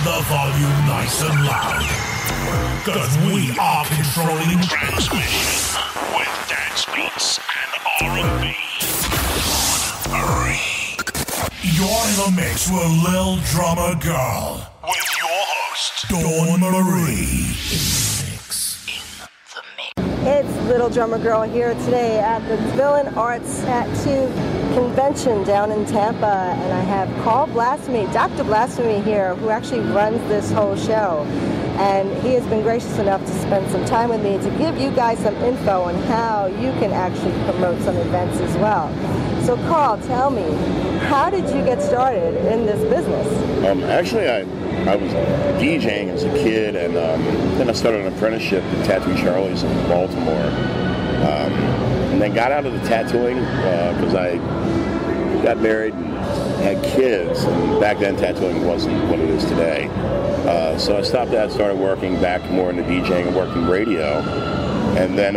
the volume nice and loud. Cause we are controlling transmission with dance beats and R&B. You're in the mix with Lil Drummer Girl. With your host, Dawn Marie. It's Little Drummer Girl here today at the Villain Arts Tattoo Convention down in Tampa, and I have Blasphemy, Dr. Blasphemy here, who actually runs this whole show. And he has been gracious enough to spend some time with me to give you guys some info on how you can actually promote some events as well. So Carl, tell me, how did you get started in this business? Actually, I was DJing as a kid, and then I started an apprenticeship at Tattoo Charlie's in Baltimore. And then got out of the tattooing because I got married and had kids, and back then tattooing wasn't what it is today. So I stopped that, started working back more into DJing and working radio. And then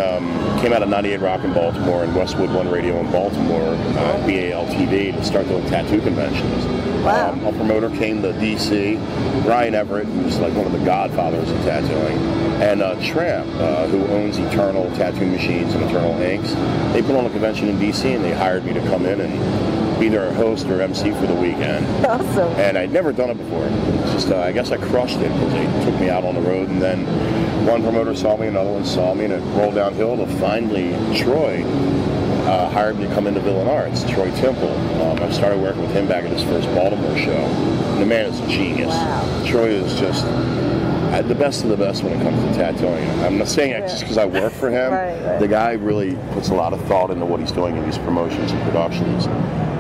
came out of 98 Rock in Baltimore and Westwood One Radio in Baltimore, BAL TV, to start doing tattoo conventions. Wow. A promoter came to DC, Brian Everett, who's like one of the godfathers of tattooing, and Tramp, who owns Eternal Tattoo Machines and Eternal Inks. They put on a convention in DC, and they hired me to come in and be their host or MC for the weekend. Awesome. And I'd never done it before. It's just, I guess I crushed it because they took me out on the road, and then one promoter saw me, another one saw me, and it rolled downhill to finally Troy hired me to come into Villain Arts, Troy Temple. I started working with him back at his first Baltimore show. And the man is a genius. Wow. Troy is just the best of the best when it comes to tattooing. I'm not saying it just because I work for him. Right. The guy really puts a lot of thought into what he's doing in these promotions and productions.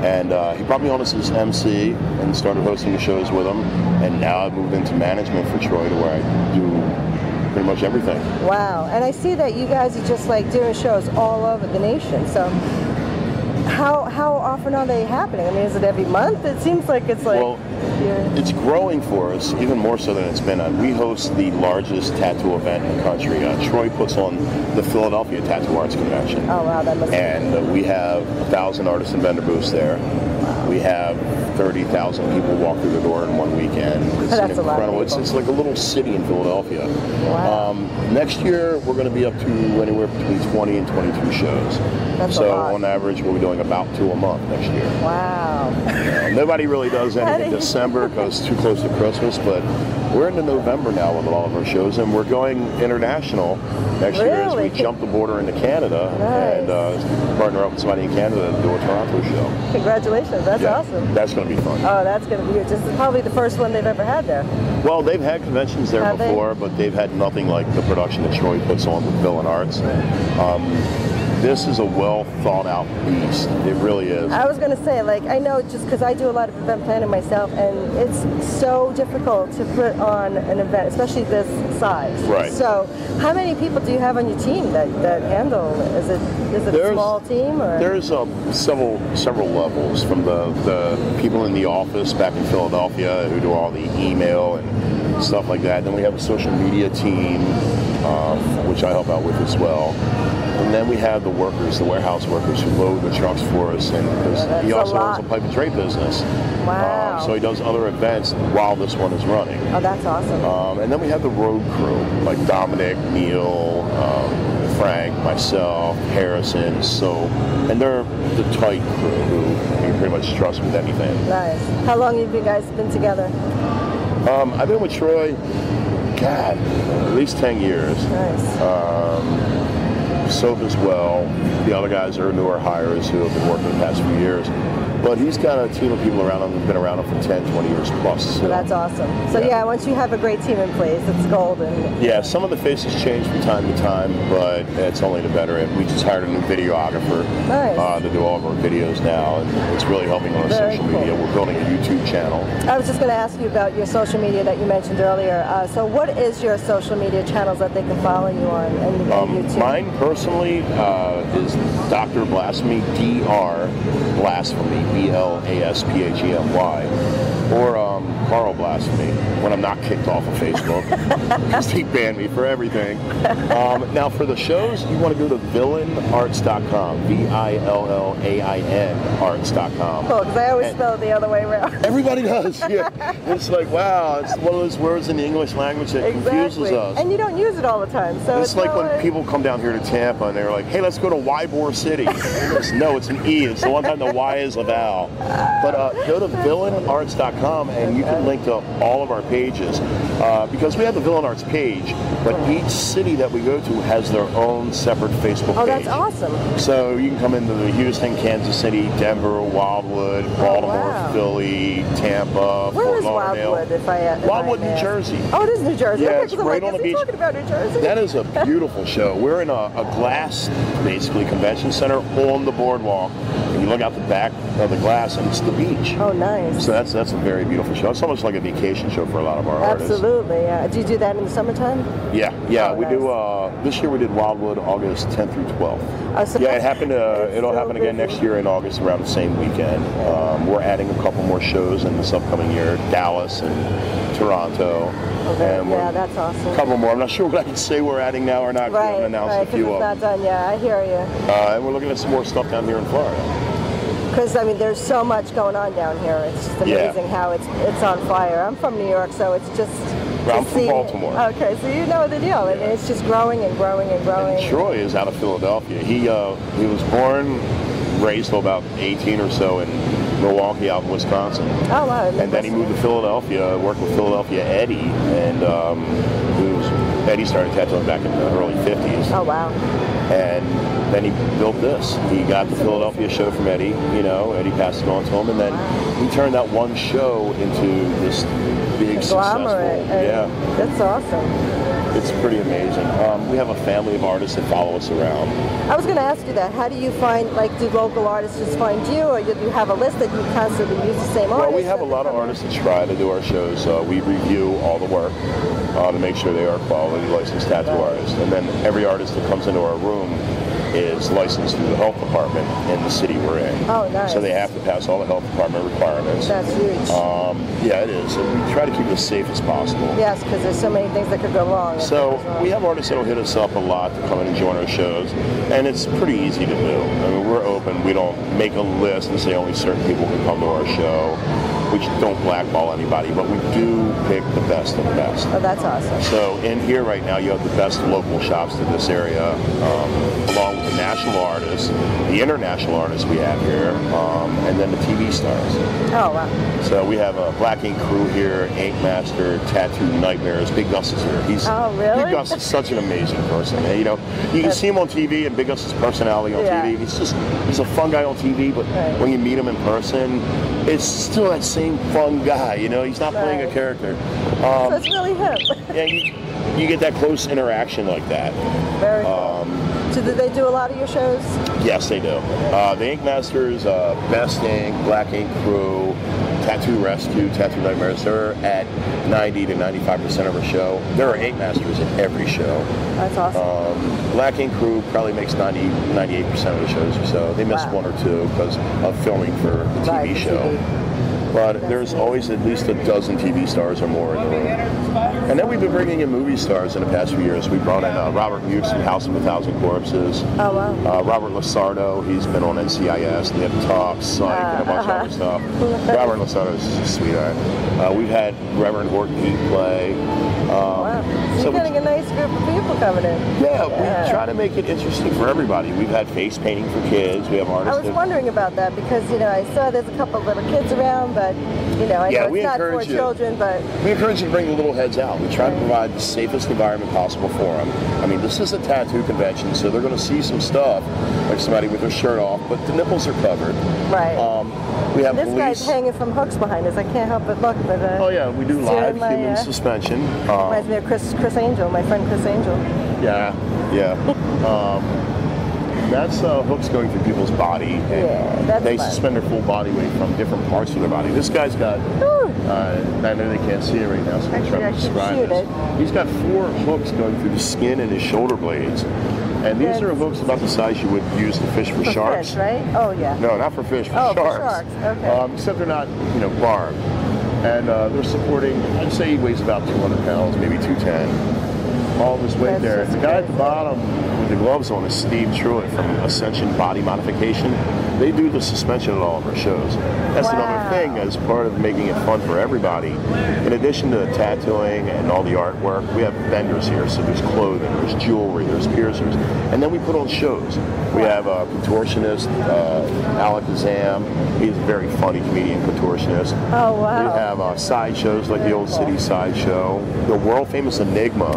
And he brought me on as his MC and started hosting the shows with him. And now I've moved into management for Troy, to where I do pretty much everything. Wow. And I see that you guys are just like doing shows all over the nation. So how often are they happening? I mean, is it every month? It seems like it's like... Well, it's growing for us, even more so than it's been. We host the largest tattoo event in the country. Troy puts on the Philadelphia Tattoo Arts Convention. Oh, wow, that must be... And we have 1,000 artists and vendor booths there. Wow. We have 30,000 people walk through the door in one weekend. It's That's incredible. A lot of people. It's like a little city in Philadelphia. Wow. Next year, we're going to be up to anywhere between 20 and 22 shows. That's so a lot. on average, we'll be doing about 2 a month next year. Wow. Nobody really does anything in December because it's too close to Christmas, but we're into November now with all of our shows, and we're going international next year as we jump the border into Canada. Nice. And partner up with somebody in Canada to do a Toronto show. Congratulations, that's awesome. That's going to be fun. Oh, that's going to be just probably the first one they've ever had there. Well, they've had conventions there before, but they've had nothing like the production that Troy puts on with Villain Arts. This is a well thought out beast. It really is. I was going to say, like, I know just because I do a lot of event planning myself, and it's so difficult to put on an event, especially this size. Right. So, how many people do you have on your team that handle? Is it a small team? Or? There's several levels, from the people in the office back in Philadelphia who do all the email and stuff like that. Then we have a social media team, which I help out with as well. And then we have the workers, the warehouse workers who load the trucks for us, and he also owns a pipe and trade business. Wow. So he does other events while this one is running. Oh, that's awesome. And then we have the road crew, like Dominic, Neil, Frank, myself, Harrison, and they're the tight crew who you pretty much trust with anything. Nice. How long have you guys been together? I've been with Troy, at least 10 years. Nice. Soap as well. The other guys are newer hires who have been working the past few years. But he's got a team of people around him who've been around him for 10, 20 years plus. So that's awesome. So yeah, once you have a great team in place, it's golden. Yeah, some of the faces change from time to time, but it's only the better. We just hired a new videographer to do all of our videos now, and it's really helping on our social media. We're building a YouTube channel. I was just going to ask you about your social media that you mentioned earlier. So what is your social media channels that they can follow you on and YouTube? Mine personally is Dr. Blasphemy, Dr. Blasphemy, BLASPHEMY, or Carl Blasphemy when I'm not kicked off of Facebook because they banned me for everything. Now for the shows, you want to go to villainarts.com, VILLAIN arts.com. Cool, because I always spell it the other way around. Everybody does, yeah. It's like, wow, it's one of those words in the English language that confuses us. And you don't use it all the time, so it's like when people come down here to Tampa and they're like, hey, let's go to Ybor City. No, it's an E. It's the one time the Y is a vowel. But go to villainarts.com and you can link to all of our pages because we have the Villain Arts page, but each city that we go to has their own separate Facebook page. Oh, that's awesome. So you can come into the Houston, Kansas City, Denver, Wildwood, Baltimore, Philly, Tampa, Where Fort Lauderdale. Wildwood, Wildwood, New Jersey. Oh, it is New Jersey. Yeah, okay, it's I'm right like, on the is he beach. talking about New Jersey? That is a beautiful show. We're in a glass, basically, convention center on the boardwalk. And you look out the back of the glass and it's the beach. Oh, nice. So that's a very beautiful show. It's almost like a vacation show for a lot of our artists. Absolutely, yeah. Do you do that in the summertime? Yeah. Oh, We nice. do. This year we did Wildwood August 10th through 12th. Oh, so Yeah, it happened. It'll so happen again busy. next year in August around the same weekend. We're adding a couple more shows in this upcoming year, Dallas and Toronto. Okay. And Yeah, that's awesome. a couple more. I'm not sure what I can say we're adding now or not. We haven't announced a few because of it's them. not done. Yeah, I hear you. And we're looking at some more stuff down here in Florida. Because I mean, there's so much going on down here. It's just amazing how it's on fire. I'm from New York, so it's just. Well, I'm from Baltimore. Okay, so you know the deal. I mean, it's just growing and growing and growing. And Troy is out of Philadelphia. He was born, raised till about 18 or so in Milwaukee, out in Wisconsin. Oh wow! And then he moved to Philadelphia, worked with Philadelphia Eddie, and Eddie started tattooing back in the early 50s. Oh wow! And then he built this. He got the Philadelphia show from Eddie. Eddie passed it on to him, and then he turned that one show into this big successful. Yeah, that's awesome. It's pretty amazing. We have a family of artists that follow us around. I was going to ask you that. How do you find, do local artists just find you, or do you have a list that you constantly use the same artists? Well, we have a lot of artists that try to do our shows. We review all the work to make sure they are quality licensed tattoo artists. And then every artist that comes into our room is licensed through the health department in the city we're in. Oh, nice. So they have to pass all the health department requirements. That's huge. Yeah, it is. And we try to keep it as safe as possible. Yes, because there's so many things that could go wrong. So we have artists that will hit us up a lot to come in and join our shows, and it's pretty easy to do. I mean, we're open. We don't make a list and say only certain people can come to our show. We don't blackball anybody, but we do pick the best of the best. Oh, that's awesome. So in here right now, you have the best local shops in this area, along with the national artists, the international artists we have here, and then the TV stars. Oh, wow. So we have a Black Ink crew here, Ink Master, Tattoo Nightmares. Big Gus is here. Oh, really? Big Gus is such an amazing person. And, you can see him on TV and Big Gus's personality on TV. He's a fun guy on TV, but when you meet him in person, it's still that same fun guy. He's not playing a character. So it's really him. Yeah, you get that close interaction like that. Very cool. So do they do a lot of your shows? Yes, they do. The Ink Masters, Best Ink, Black Ink Crew, Tattoo Rescue, Tattoo Nightmares, they're at 90 to 95% of our show. There are Ink Masters at every show. That's awesome. Black Ink Crew probably makes 98% of the shows or so. They miss one or two because of filming for the TV show. But there's always at least a dozen TV stars or more in the room. And then we've been bringing in movie stars in the past few years. We brought in Robert Mukes from House of a Thousand Corpses. Oh, wow. Robert Lasardo, he's been on NCIS, Nip Talk, Psych, and a bunch of other stuff. Robert Lasardo is a sweetheart. We've had Reverend Horton Heat play. Wow. So you're getting a nice group of people coming in. Yeah, we try to make it interesting for everybody. We've had face painting for kids. We have artists. I was wondering about that because, I saw there's a couple of little kids around, but, I know it's not for children, but... We encourage you to bring the little heads out. We try to provide the safest environment possible for them. I mean, this is a tattoo convention, so they're going to see some stuff, like somebody with their shirt off, but the nipples are covered. Right. We have this guy's hanging from hooks behind us. I can't help but look. But, oh, yeah, we do live human suspension. Reminds me of Chris Angel, my friend Chris Angel. Yeah. That's hooks going through people's body, and they suspend their full body weight from different parts of their body. This guy's got, I know they can't see it right now, so I'm trying to describe this. He's got 4 hooks going through the skin and his shoulder blades. And these are hooks about the size you would use to fish for sharks. Fish, right? Oh, yeah. No, not for fish, for sharks. For sharks, okay. Except they're not, barbed. And they're supporting, I'd say he weighs about 200 pounds, maybe 210. All this weight there. The guy at the bottom with the gloves on is Steve Truitt from Ascension Body Modification. They do the suspension at all of our shows. That's another thing, as part of making it fun for everybody. In addition to the tattooing and all the artwork, we have vendors here. So there's clothing, there's jewelry, there's piercers. And then we put on shows. We have a contortionist, Alec Azam. He's a very funny comedian contortionist. Oh, wow. We have side shows like the Old City Sideshow, the world famous Enigma,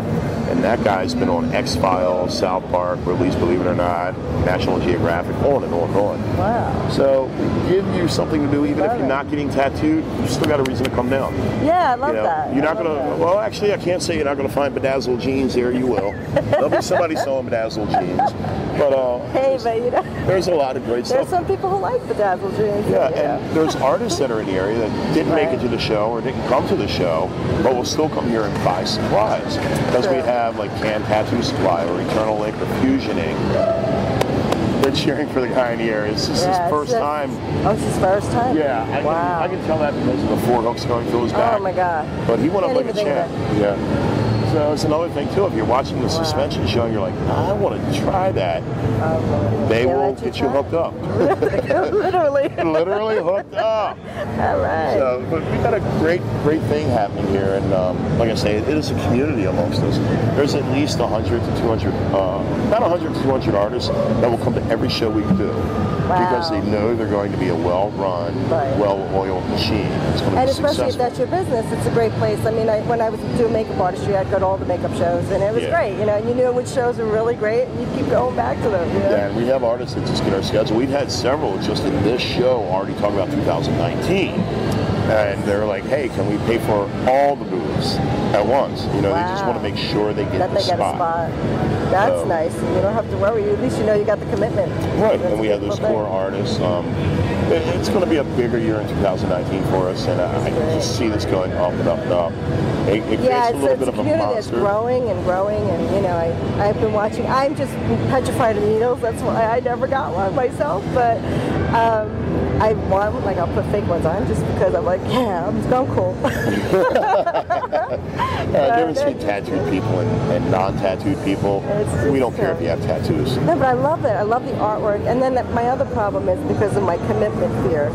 and that guy's been on X-Files, South Park, Release Believe It or Not, National Geographic, on and on and on. Wow. So we give you something to do, even if you're not getting tattooed, you still got a reason to come down. Yeah, I love that. You're not going to, well, actually, I can't say you're not going to find bedazzled jeans here. You will. There'll be somebody selling bedazzled jeans. But, hey, but you know, there's a lot of great stuff. There's some people who like bedazzled jeans. Yeah, and there's artists that are in the area that didn't make it to the show or didn't come to the show, but will still come here and buy supplies. Because we have like Can Tattoo Supply or Eternal Ink or Fusion Ink. They're cheering for the guy in the area. This is his first time. Oh, it's his first time? Yeah, I can tell that because of the 4 hooks going through his back. Oh my God. But he went up like a champ. Yeah. So it's another thing too. If you're watching the suspension show and you're like, I want to try that, they will get you hooked up. Literally. Literally hooked up. All right. So, but we've got a great thing happening here, and like I say, it is a community amongst us. There's at least 100 to 200, about 100 to 200 artists that will come to every show we do. Wow. Because they know they're going to be a well-run, well-oiled machine. It's going to and be especially successful. if that's your business, it's a great place. I mean, when I was doing makeup artistry, I'd go to all the makeup shows, and it was great. You know, and you knew which shows were really great, and you keep going back to them. You know? Yeah, and we have artists that just get our schedule. We've had several just in this show already talking about 2019. And they're like, hey, can we pay for all the booths at once? You know, they just want to make sure they get the spot. That's nice. You don't have to worry. At least you know you got the commitment. Right, and we have those core artists. It's going to be a bigger year in 2019 for us, and I just see this going up and up and up. It creates a little bit of a monster. It's growing and growing, and you know, I've been watching. I'm just petrified of needles. That's why I never got one myself, but I want, like, I'll put fake ones on just because I'm like, yeah, I'm going cool. The difference between tattooed people and non-tattooed people, we don't care if you have tattoos. No, but I love it. I love the artwork. And then my other problem is because of my commitment fear.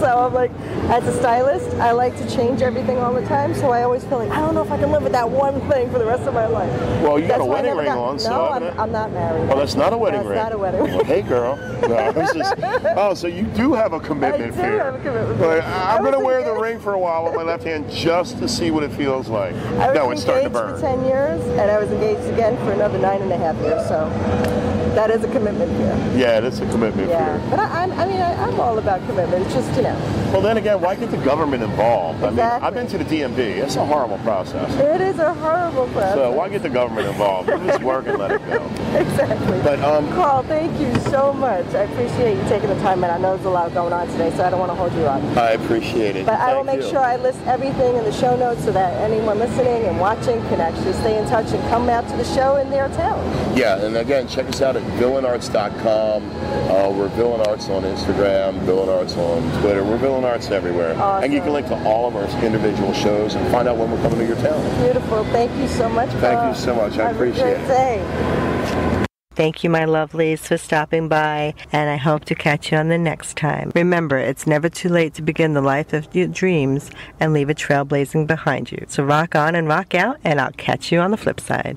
So I'm like, as a stylist, I like to change everything all the time. So I always feel like, I don't know if I can live with that one thing for the rest of my life. Well, you got a wedding ring on, so... No, I'm not married. Oh, that's not a wedding ring? That's not a wedding ring. Well, hey, girl. No, it's just, oh, so you do have a commitment fear. I do have a commitment fear. But I'm going to wear the ring for a while with my left hand just to see what it feels like. No, it's starting to burn. I was engaged for 10 years, and I was engaged again for another 9.5 years, so that is a commitment fear. Yeah, it is a commitment fear. But I'm all about commitment. It's just, you know. Well, then again, why get the government involved? Exactly. I mean, I've been to the DMV. It's a horrible process. It is a horrible process. So why get the government involved? Just work and let it go. Exactly. But Carl, thank you so much. I appreciate you taking the time, and I know there's a lot going on today, so I don't want to hold you up. I appreciate it. But I will make sure I list everything in the show notes so that anyone listening and watching can actually stay in touch and come out to the show in their town. Yeah, and again, check us out at villainarts.com. We're Villain Arts on Instagram, Villain Arts on Twitter. We're Villain Arts everywhere. Awesome. And you can link to all of our individual shows and find out when we're coming to your town. Beautiful. Thank you so much, Carl. Thank you so much. I appreciate it. Have a great day. Thank you, my lovelies, for stopping by, and I hope to catch you on the next time. Remember, it's never too late to begin the life of your dreams and leave a trail blazing behind you. So rock on and rock out, and I'll catch you on the flip side.